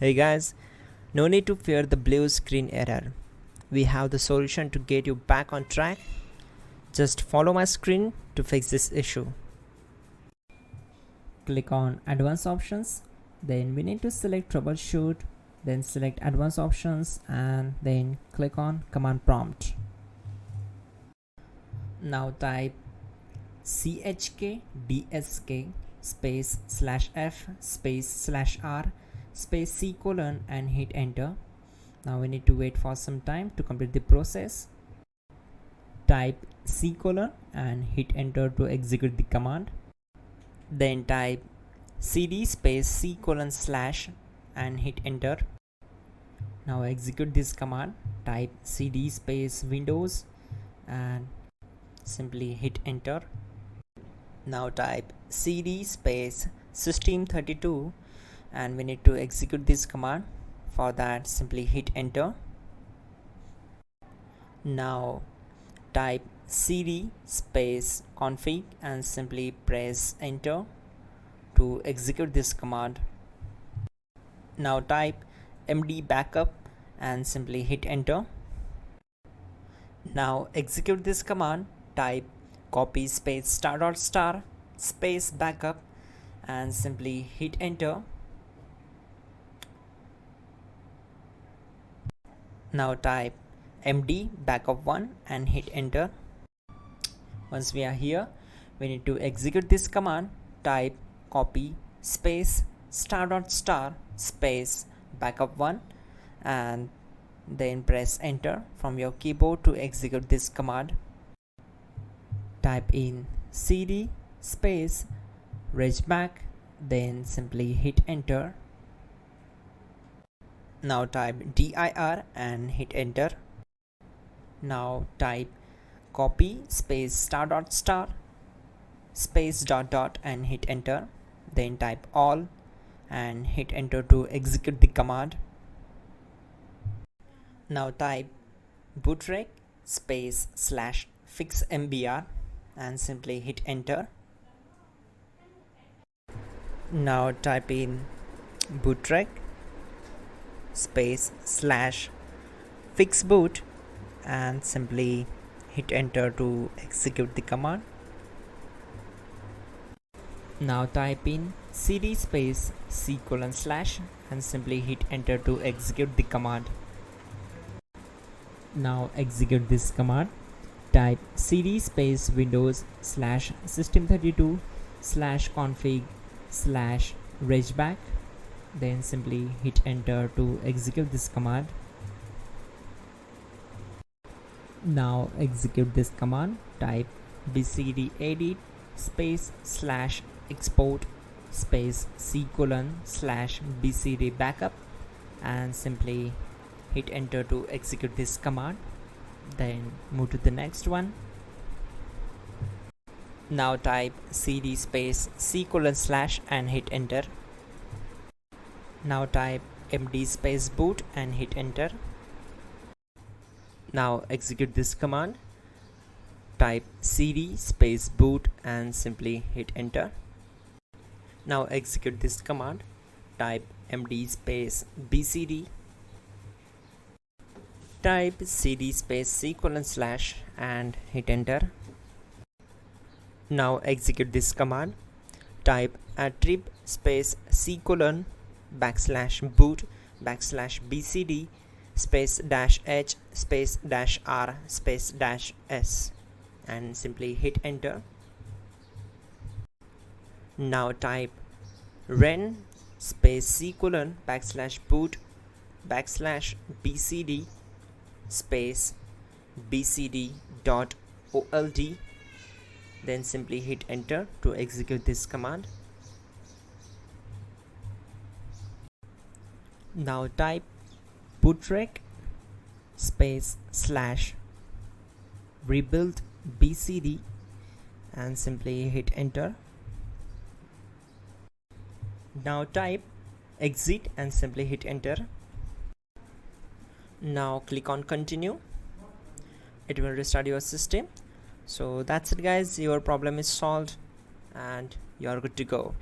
Hey guys, no need to fear the blue screen error. We have the solution to get you back on track. Just follow my screen to fix this issue. Click on advanced options, then we need to select troubleshoot, then select advanced options and then click on command prompt. Now type chkdsk space /f space /r space c colon and hit enter. Now we need to wait for some time to complete the process. Type c colon and hit enter to execute the command. Then type cd space c colon / and hit enter. Now execute this command. Type cd space windows and simply hit enter. Now type cd space system32 and we need to execute this command. For that, simply hit enter. Now type cd space config and simply press enter to execute this command. Now type md backup and simply hit enter. Now execute this command. Type copy space ** space backup and simply hit enter. Now type md backup1 and hit enter. Once we are here, we need to execute this command. Type copy space ** space backup1 and then press enter from your keyboard to execute this command. Type in cd space regback, then simply hit enter. Now type dir and hit enter. Now type copy space ** space .. and hit enter. Then type all and hit enter to execute the command. Now type bootrec space /fixmbr and simply hit enter. Now type in bootrec space /fixboot and simply hit enter to execute the command. Now type in cd space c colon / and simply hit enter to execute the command. Now execute this command. Type cd space windows /system32 /config /regback, then simply hit enter to execute this command. Now execute this command. Type bcd edit space /export space c colon /bcd backup and simply hit enter to execute this command. Then move to the next one. Now type cd space c colon / and hit enter. Now type md space boot and hit enter. Now execute this command. Type cd space boot and simply hit enter. Now execute this command. Type md space bcd. Type cd space c colon / and hit enter. Now execute this command. Type attrib space c colon /boot /bcd space -h space -r space -s and simply hit enter. Now type ren space c colon /boot /bcd space bcd.old, then simply hit enter to execute this command. Now type bootrec space /rebuild bcd and simply hit enter. Now type exit and simply hit enter. Now click on continue. It will restart your system. So that's it guys, your problem is solved and you are good to go.